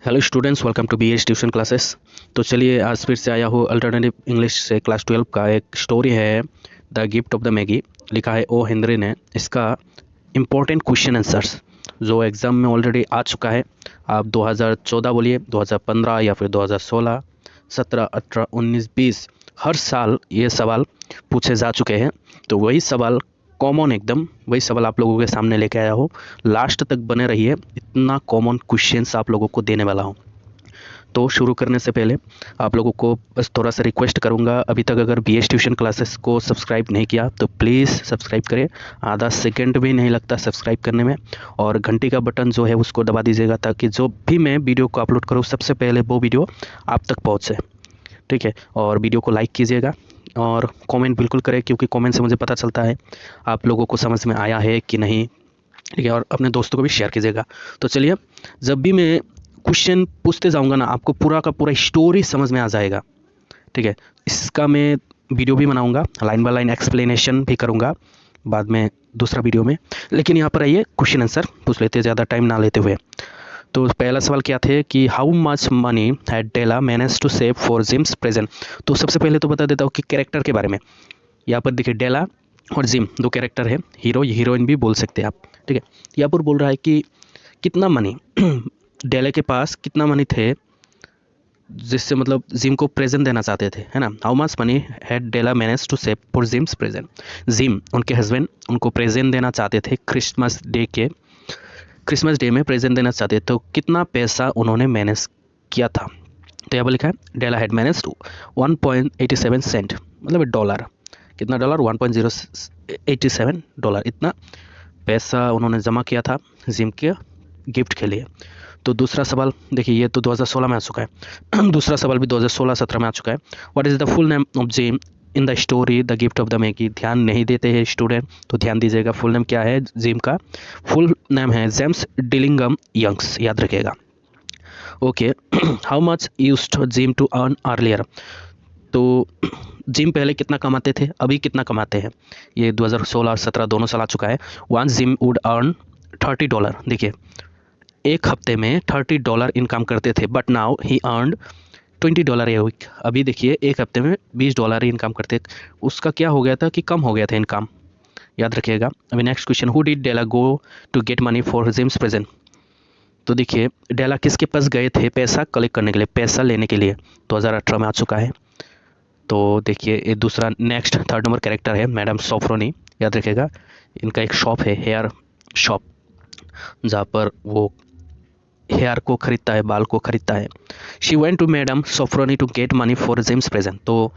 Hello students, welcome to BH tuition classes. तो चलिए आज फिर से आया हूँ अल्टरनेटिव इंग्लिश से क्लास 12 का एक स्टोरी है the gift of the Maggi. लिखा है ओ हेनरी ने। इसका इम्पोर्टेंट क्वेश्चन आंसर्स जो एग्ज़ाम में ऑलरेडी आ चुका है। आप 2014 बोलिए, 2015 या फिर 2016, 17, 18, 19, 20 हर साल ये सवाल पूछे जा चुके हैं। तो वही सवाल कॉमन, एकदम वही सवाल आप लोगों के सामने लेके आया हो। लास्ट तक बने रहिए, इतना कॉमन क्वेश्चंस आप लोगों को देने वाला हूँ। तो शुरू करने से पहले आप लोगों को बस थोड़ा सा रिक्वेस्ट करूंगा, अभी तक अगर BH ट्यूशन क्लासेस को सब्सक्राइब नहीं किया तो प्लीज़ सब्सक्राइब करें। आधा सेकंड भी नहीं लगता सब्सक्राइब करने में, और घंटी का बटन जो है उसको दबा दीजिएगा ताकि जो भी मैं वीडियो को अपलोड करूँ सबसे पहले वो वीडियो आप तक पहुँचे। ठीक है, और वीडियो को लाइक कीजिएगा और कमेंट बिल्कुल करें, क्योंकि कमेंट से मुझे पता चलता है आप लोगों को समझ में आया है कि नहीं। ठीक है, और अपने दोस्तों को भी शेयर कीजिएगा। तो चलिए, जब भी मैं क्वेश्चन पूछते जाऊंगा ना, आपको पूरा का पूरा स्टोरी समझ में आ जाएगा। ठीक है, इसका मैं वीडियो भी बनाऊंगा, लाइन बाय लाइन एक्सप्लेनेशन भी करूंगा बाद में दूसरा वीडियो में। लेकिन यहाँ पर आइए क्वेश्चन आंसर पूछ लेते, ज़्यादा टाइम ना लेते हुए। तो पहला सवाल क्या थे कि how much money had Della manage to save for Jim's present. तो सबसे पहले तो बता देता हूँ कि कैरेक्टर के बारे में। यहाँ पर देखिए, डेला और जिम दो कैरेक्टर है, हीरो हीरोइन भी बोल सकते हैं आप। ठीक है, यहाँ पर बोल रहा है कि कितना मनी डेला के पास कितना मनी थे जिससे मतलब जिम को प्रेजेंट देना चाहते थे, है ना। How much money had Della manage to save for Jim's present. Jim उनके हस्बैंड उनको प्रेजेंट देना चाहते थे क्रिसमस डे में प्रेजेंट देना चाहते थे। तो कितना पैसा उन्होंने मैनेज किया था। तो यहाँ पर लिखा है डेला हैड मैनेज टू 1.87 सेंट, मतलब डॉलर। कितना डॉलर? 1.087 डॉलर। इतना पैसा उन्होंने जमा किया था जिम के गिफ्ट के लिए। तो दूसरा सवाल देखिए, ये तो 2016 में आ चुका है दूसरा सवाल भी 2016-17 में आ चुका है। What is the full name of gym in the story the gift of the Maggi. ध्यान नहीं देते हैं स्टूडेंट, तो ध्यान दीजिएगा। फुल नेम क्या है जिम का? फुल नेम है जेम्स डिलिंगम यंग्स, याद रखिएगा। Okay, how much used Jim to earn earlier. तो जिम पहले कितना कमाते थे, अभी कितना कमाते हैं? ये 2016 और 17 दोनों साल आ चुका है। One Jim would earn $30। देखिए, एक हफ्ते में $30 इनकम करते थे, but now he earned $20 a week. अभी देखिए एक हफ्ते में $20 ही इनकम करते। उसका क्या हो गया था कि कम हो गया था इनकम, याद रखिएगा। अभी next question, who did Della go to get money for Jim's present. तो देखिए, डेला किसके पास गए थे पैसा कलेक्ट करने के लिए, पैसा लेने के लिए? 2018 में आ चुका है। तो देखिए, ये दूसरा नेक्स्ट थर्ड नंबर कैरेक्टर है मैडम सोफ्रोनी, याद रखिएगा। इनका एक शॉप है, हेयर शॉप, जहाँ पर वो हेयर को खरीदता है, बाल को खरीदता है। She went to madam Sofronie to get money for Jim's present. तो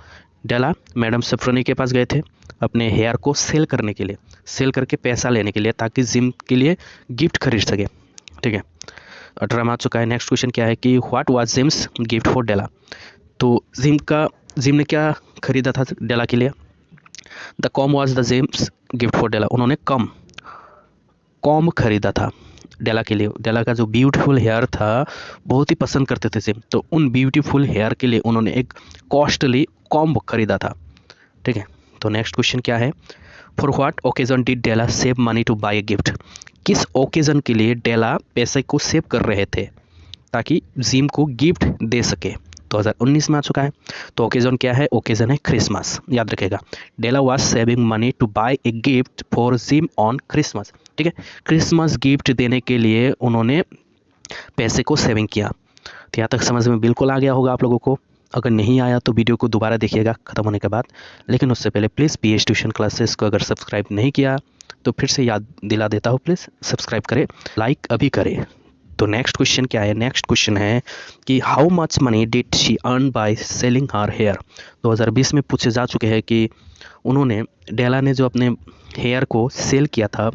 डेला मैडम सोफ्रोनी के पास गए थे अपने हेयर को सेल करने के लिए, सेल करके पैसा लेने के लिए, ताकि जिम के लिए गिफ्ट खरीद सके। ठीक है, 18 में आ चुका है। नेक्स्ट क्वेश्चन क्या है कि what was Jim's gift for Della. तो जिम ने क्या खरीदा था डेला के लिए? The comb was the Jim's gift for Della. उन्होंने कॉम खरीदा था डेला के लिए। डेला का जो ब्यूटीफुल हेयर था बहुत ही पसंद करते थे जिम, तो उन ब्यूटीफुल हेयर के लिए उन्होंने एक कॉस्टली कॉम्ब खरीदा था। ठीक है, तो नेक्स्ट क्वेश्चन क्या है, for what occasion did Della save money to buy a gift. किस ओकेजन के लिए डेला पैसे को सेव कर रहे थे ताकि जिम को गिफ्ट दे सके? 2019 में आ चुका है। तो ओकेजन क्या है? ओकेजन है क्रिसमस, याद रखेगा। Della was saving money to buy a gift for Jim on Christmas. ठीक है, क्रिसमस गिफ्ट देने के लिए उन्होंने पैसे को सेविंग किया। तो यहाँ तक समझ में बिल्कुल आ गया होगा आप लोगों को। अगर नहीं आया तो वीडियो को दोबारा देखिएगा ख़त्म होने के बाद। लेकिन उससे पहले प्लीज़ BH ट्यूशन क्लासेस को अगर सब्सक्राइब नहीं किया तो फिर से याद दिला देता हूँ, प्लीज़ सब्सक्राइब करें, लाइक अभी करें। तो नेक्स्ट क्वेश्चन क्या है? नेक्स्ट क्वेश्चन है कि how much money did she earn by selling her hair. 2020 में पूछे जा चुके हैं कि उन्होंने, डेला ने जो अपने हेयर को सेल किया था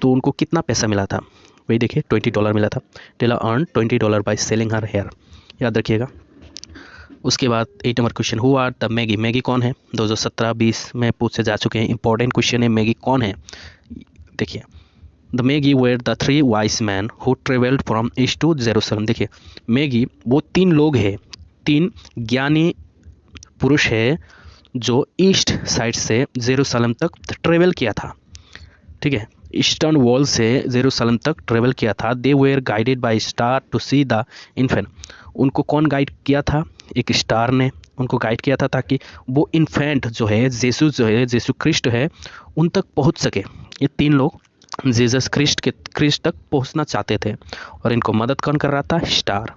तो उनको कितना पैसा मिला था। वही देखिए, $20 मिला था। Della earn $20 by selling her hair, याद रखिएगा। उसके बाद 8 number question, who are the Magi. Magi कौन है? 2017-20 में पूछे जा चुके हैं, इंपॉर्टेंट क्वेश्चन है। मैगी कौन है? देखिए, the Magi were the 3 wise man who travelled from east to Jerusalem. देखिए, मैगी वो 3 लोग हैं, 3 ज्ञानी पुरुष है जो ईस्ट साइड से जेरूसलम तक ट्रेवल किया था। ठीक है, ईस्टर्न वॉल से जेरूसलम तक ट्रेवल किया था। They were guided by star to see the infant. उनको कौन गाइड किया था? एक स्टार ने उनको गाइड किया था ताकि वो इन्फेंट जो है जेसु क्रिस्ट है उन तक पहुंच सके। ये तीन लोग जीसस क्रिस्ट तक पहुंचना चाहते थे और इनको मदद कौन कर रहा था? Star.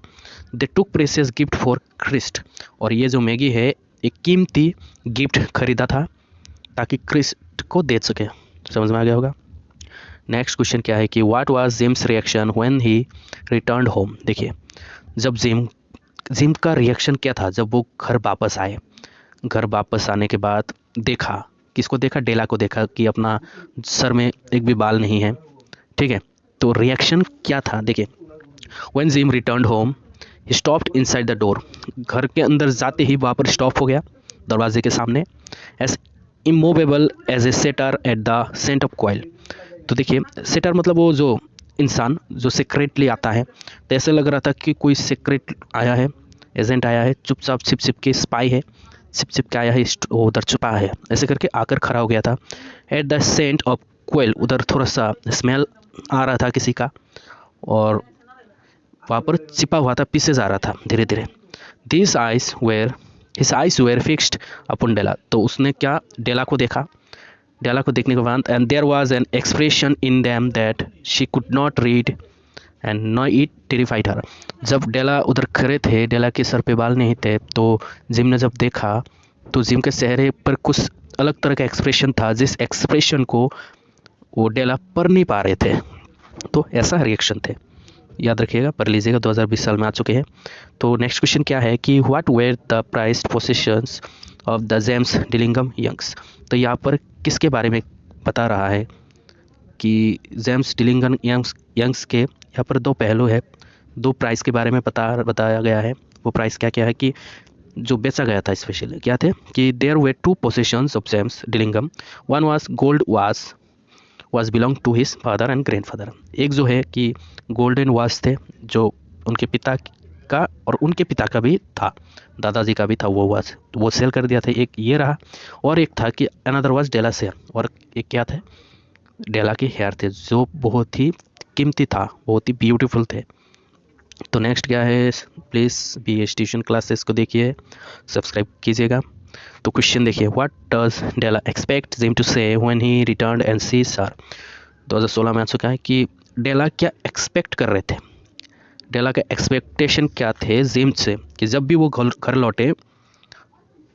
They took precious gift for Christ. और ये जो मैगी है एक कीमती गिफ्ट खरीदा था ताकि क्रिस्ट को दे सके। समझ में आ गया होगा। नेक्स्ट क्वेश्चन क्या है कि what was James reaction when he returned home. देखिए जब जिम का रिएक्शन क्या था जब वो घर वापस आए। घर वापस आने के बाद देखा, किसको देखा? डेला को देखा कि अपना सर में एक भी बाल नहीं है। ठीक है, तो रिएक्शन क्या था देखिए। When gym returned home he stopped inside the door. घर के अंदर जाते ही वहाँ पर स्टॉप हो गया दरवाजे के सामने। As immovable as a setter at the scent of quail. तो देखिए सेटर मतलब वो जो इंसान जो सीक्रेटली आता है, तो ऐसे लग रहा था कि कोई सीक्रेट आया है, एजेंट आया है, चुपचाप छिप के स्पाई है, छिप के आया है, वो उधर छुपा है, ऐसे करके आकर खड़ा हो गया था। At the scent of quail, उधर थोड़ा सा स्मेल आ रहा था किसी का और वहाँ पर छिपा हुआ था, पीछे जा रहा था धीरे धीरे। This eyes were fixed upon Della. तो उसने क्या? डेला को देखा। डेला को देखने के बाद and there was an expression in them that she could not read and no it terrified her. जब डेला उधर खड़े थे, डेला के सर पे बाल नहीं थे, तो जिम ने जब देखा तो जिम के चेहरे पर कुछ अलग तरह का एक्सप्रेशन था, जिस एक्सप्रेशन को वो डेला पढ़ नहीं पा रहे थे। तो ऐसा रिएक्शन थे, याद रखिएगा, पढ़ लीजिएगा, 2020 साल में आ चुके हैं। तो नेक्स्ट क्वेश्चन क्या है कि what were the prized possessions of the James Dillingham Youngs. तो यहाँ पर किसके बारे में बता रहा है कि जेम्स डिलिंगम यंग्स के यहाँ पर दो पहलू है, दो प्राइस के बारे में बताया गया है। वो प्राइस क्या क्या है कि जो बेचा गया था स्पेशली क्या थे कि there were two possessions of James Dillingham. One was gold watch belong to his father and grandfather. एक जो है कि गोल्डन वाच थे जो उनके पिता का और उनके पिता का भी था, दादाजी का भी था वो वाच, तो वो सेल कर दिया था। एक ये रहा और एक था कि अनदर वाज डेला शेयर, और एक क्या थे? डेला के हेयर थे जो बहुत ही कीमती था, बहुत ही ब्यूटीफुल थे। तो नेक्स्ट क्या है, प्लीज़ BS ट्यूशन क्लासेस को देखिए, सब्सक्राइब कीजिएगा। तो क्वेश्चन देखिए, what does Della expect Jim to say when he returned and see sir. 2016 में आ चुका है कि डेला क्या एक्सपेक्ट कर रहे थे, डेला का एक्सपेक्टेशन क्या थे जिम से कि जब भी वो घर लौटे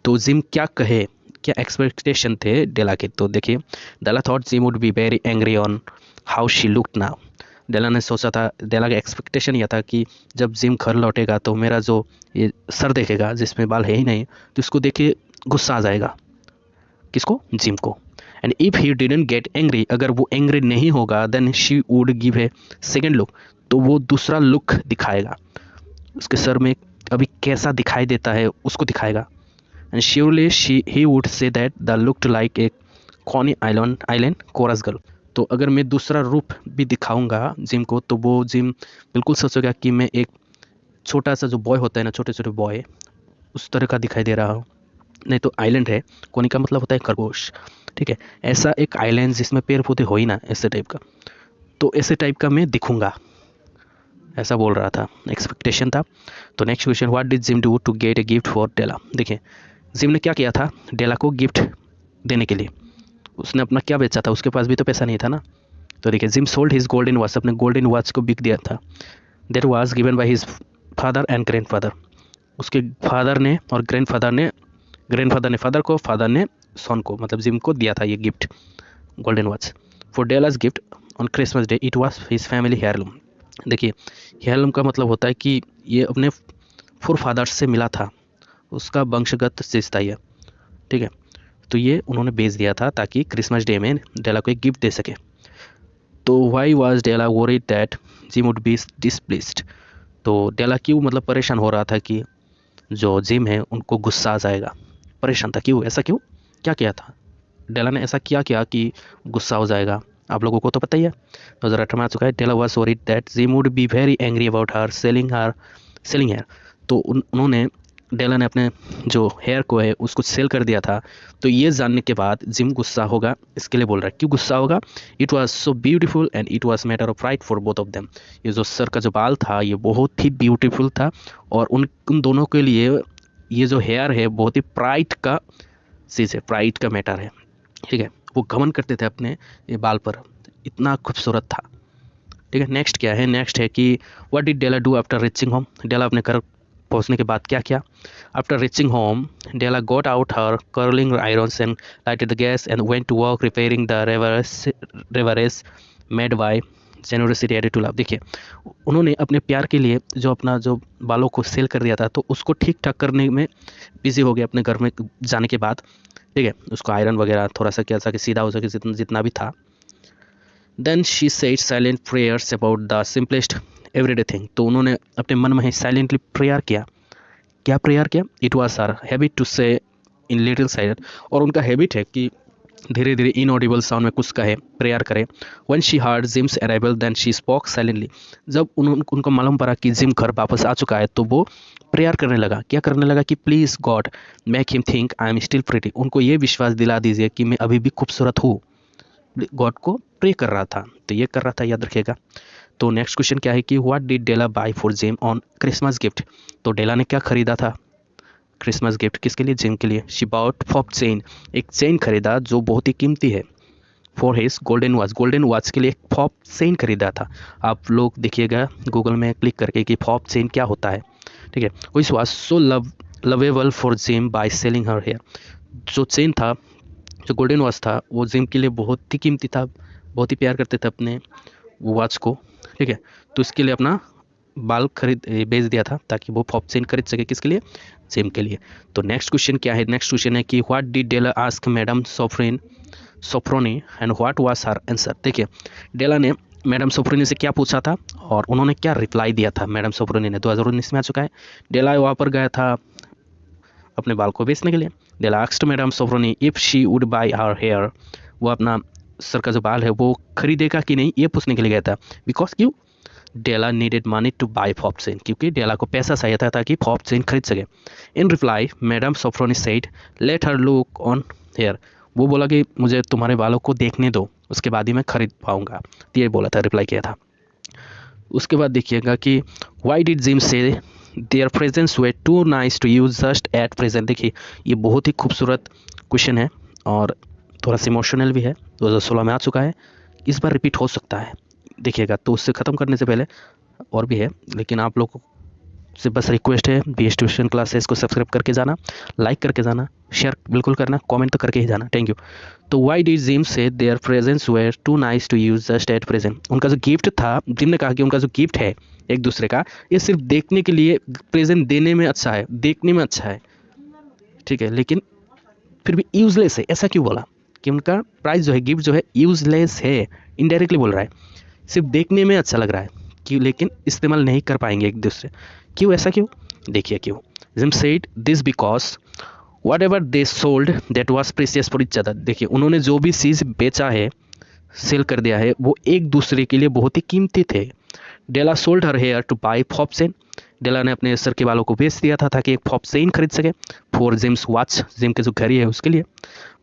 तो जिम क्या कहे, क्या एक्सपेक्टेशन थे डेला के। तो देखिए, Della thought Jim would be very angry on how she looked now. Della ने सोचा था, डेला का एक्सपेक्टेशन यह था कि जब जिम घर लौटेगा तो मेरा जो ये सर देखेगा जिसमें बाल है ही नहीं, तो इसको देख के गुस्सा आ जाएगा। किसको? जिम को। And if he didn't get angry, अगर वो एंग्री नहीं होगा, then she would give a second look, तो वो दूसरा लुक दिखाएगा, उसके सर में अभी कैसा दिखाई देता है उसको दिखाएगा। And surely he would say that the looked like a Coney Island chorus girl. तो अगर मैं दूसरा रूप भी दिखाऊंगा जिम को, तो वो जिम बिल्कुल सोचेगा कि मैं एक छोटा सा जो बॉय होता है ना, छोटे छोटे बॉय, उस तरह का दिखाई दे रहा हूँ। नहीं तो आइलैंड है, कोनी का मतलब होता है खरगोश, ठीक है, ऐसा एक आइलैंड जिसमें पेड़ पौधे हो ही ना, ऐसे टाइप का, तो ऐसे टाइप का मैं दिखूंगा, ऐसा बोल रहा था, एक्सपेक्टेशन था। तो next question, what did Jim do to get a gift for Della. देखिए जिम ने क्या किया था डेला को गिफ्ट देने के लिए, उसने अपना क्या बेचा था, उसके पास भी तो पैसा नहीं था ना। तो देखिए, gym sold his golden watch, अपने गोल्डन वॉच को बिक दिया था। That was given by his father and grandfather, उसके फादर ने और ग्रैंडफादर ने, ग्रैंडफादर ने फादर को, फादर ने सन को, मतलब जिम को दिया था ये gift, golden watch. For Dallas gift on Christmas day it was his family heirloom. देखिए हेयरलूम का मतलब होता है कि ये अपने फोर फादर्स से मिला था, उसका वंशगत चीज था ये, ठीक है। तो ये उन्होंने बेच दिया था ताकि क्रिसमस डे में डेला को एक गिफ्ट दे सके। तो why was Della worried that Jim would be displeased. तो डेला क्यों मतलब परेशान हो रहा था कि जो जिम है उनको गुस्सा आ जाएगा, परेशान था, क्यों, ऐसा क्यों, क्या किया था डेला ने, ऐसा क्या किया कि गुस्सा हो जाएगा, आप लोगों को तो पता ही है। 2018 में आ चुका है। Della was worried that Jim would be very angry about her selling hair. तो उन्होंने डेला ने अपने जो हेयर को है उसको सेल कर दिया था। तो ये जानने के बाद जिम गुस्सा होगा, इसके लिए बोल रहा है। क्यों गुस्सा होगा? It was so beautiful and it was matter of pride for both of them. ये जो सर का जो बाल था ये बहुत ही ब्यूटीफुल था और उन दोनों के लिए ये जो हेयर है बहुत ही प्राइड का चीज़ है, प्राइड का मैटर है। ठीक है, वो घमंड करते थे अपने ये बाल पर, इतना खूबसूरत था। ठीक है, नेक्स्ट क्या है? नेक्स्ट है कि what did Della do after reaching home. Della अपने घर पहुंचने के बाद क्या किया? After reaching home Della got out her curling irons and lighted the gas and went to work repairing the ravages made by generosity added to love. देखिए, उन्होंने अपने प्यार के लिए जो अपना जो बालों को सेल कर दिया था तो उसको ठीक ठाक करने में बिजी हो गए अपने घर में जाने के बाद। ठीक है, उसको आयरन वगैरह थोड़ा सा क्या कि सीधा हो सके जितना भी था। Then she said silent prayers about the simplest everyday thing. तो उन्होंने अपने मन में ही साइलेंटली प्रेयर किया। क्या प्रेयर किया? It was her habit to say in little silent. और उनका हैबिट है कि धीरे धीरे इनऑडिबल साउंड में कुछ कहे, प्रेयर करे। When she heard Jim's arrival then she spoke silently. जब उनको मालूम पड़ा कि जिम घर वापस आ चुका है तो वो प्रेयर करने लगा। क्या करने लगा? कि please God make him think I am still pretty. उनको ये विश्वास दिला दीजिए कि मैं अभी भी खूबसूरत हूँ। गॉड को प्रे कर रहा था, तो ये कर रहा था, याद रखिएगा। तो नेक्स्ट क्वेश्चन क्या है कि what did Della buy for Jim on Christmas gift. तो डेला ने क्या खरीदा था क्रिसमस गिफ्ट? किसके लिए? जिम के लिए। शी बॉट पॉप चेन, एक चेन खरीदा जो बहुत ही कीमती है। For his golden watch, golden watch के लिए एक पॉप चेन खरीदा था। आप लोग देखिएगा गूगल में क्लिक करके कि पॉप चेन क्या होता है। ठीक है, which was so lovable for Jim by selling her hair. जो चेन था, जो गोल्डन वॉच था, वो जिम के लिए बहुत ही कीमती था, बहुत ही प्यार करते थे अपने वॉच को। ठीक है, तो इसके लिए अपना बाल बेच दिया था ताकि वो पॉप चेन खरीद सके। किसके लिए? जिम के लिए। तो नेक्स्ट क्वेश्चन क्या है? नेक्स्ट क्वेश्चन है कि what did Della ask madam Sofronie and what was her answer. देखिए, डेला ने मैडम सोफ्रोनी से क्या पूछा था और उन्होंने क्या रिप्लाई दिया था। मैडम सोफ्रोनी ने 2019 में आ चुका है। डेला वहाँ पर गया था अपने बाल को बेचने के लिए। Della asked madam Sofronie if she would buy her hair. वो अपना सर का जो बाल है वो खरीदेगा कि नहीं ये पूछने के लिए गया था। बिकॉज क्यों? Della needed money to buy pop chain, क्योंकि डेला को पैसा चाहिए था ताकि पॉप चेन खरीद सके। In reply madam Sofronie said let her look on hair. वो बोला कि मुझे तुम्हारे बालों को देखने दो, उसके बाद ही मैं खरीद पाऊंगा। तो ये बोला था, रिप्लाई किया था। उसके बाद देखिएगा कि why did Jim say their presents were too nice to use just at present. देखिए, ये बहुत ही खूबसूरत क्वेश्चन है और थोड़ा सा इमोशनल भी है। 2016 में आ चुका है, इस बार रिपीट हो सकता है। देखिएगा, तो उससे ख़त्म करने से पहले और भी है, लेकिन आप लोगों से बस रिक्वेस्ट है BS ट्यूशन क्लासेस को सब्सक्राइब करके जाना, लाइक करके जाना, शेयर बिल्कुल करना, कमेंट तो करके ही जाना। Thank you. तो why did Jim say their presents were too nice to use just at present. उनका जो गिफ्ट था, जिम ने कहा कि उनका जो गिफ्ट है एक दूसरे का, ये सिर्फ देखने के लिए, प्रेजेंट देने में अच्छा है, देखने में अच्छा है, ठीक है, लेकिन फिर भी यूजलेस है। ऐसा क्यों बोला? कि उनका प्राइस जो है, गिफ्ट जो है यूजलेस है, इनडायरेक्टली बोल रहा है। सिर्फ देखने में अच्छा लग रहा है क्यों, लेकिन इस्तेमाल नहीं कर पाएंगे एक दूसरे। क्यों? ऐसा क्यों? देखिए क्यों। Gym said this because what ever they sold that was precious for each other. देखिए, उन्होंने जो भी चीज़ बेचा है, सेल कर दिया है, वो एक दूसरे के लिए बहुत ही कीमती थे। Della sold her hair to buy pop chain. Della ने अपने सर के बालों को बेच दिया था ताकि एक पॉप चेन खरीद सके फॉर जिम्स वॉच, जिम के जो घड़ी है उसके लिए।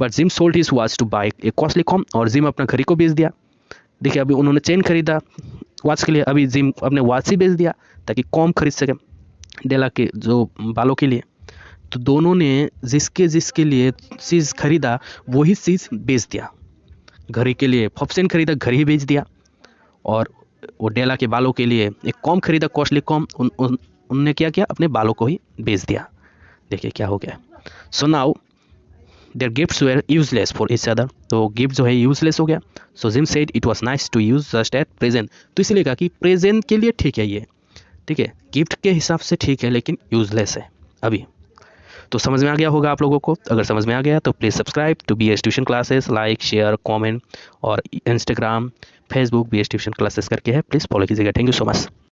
But gym sold his watch two by A costly com, और जिम अपना घड़ी को बेच दिया। देखिए, अभी उन्होंने चेन खरीदा वॉच के लिए, अभी जिम अपने वॉच ही बेच दिया ताकि कॉम खरीद सके डेला के जो बालों के लिए। तो दोनों ने जिसके लिए चीज़ खरीदा वही चीज़ बेच दिया। घड़ी के लिए पॉप चेन खरीदा, घड़ी ही बेच दिया, और वो डेला के बालों के लिए एक कॉम खरीदा, कॉस्टली कॉम, उनने क्या किया? अपने बालों को ही बेच दिया। देखिए क्या हो गया। So now their gifts were useless for each other. तो गिफ्ट जो है यूजलेस हो गया। So Jim said it was nice to use just at present. तो इसलिए कहा कि प्रेजेंट के लिए ठीक है ये, ठीक है, गिफ्ट के हिसाब से ठीक है, लेकिन यूजलेस है अभी। तो समझ में आ गया होगा आप लोगों को। अगर समझ में आ गया तो please subscribe to BS tuition classes, like share comment, और Instagram Facebook BS tuition classes करके है, प्लीज़ फॉलो कीजिएगा। Thank you so much.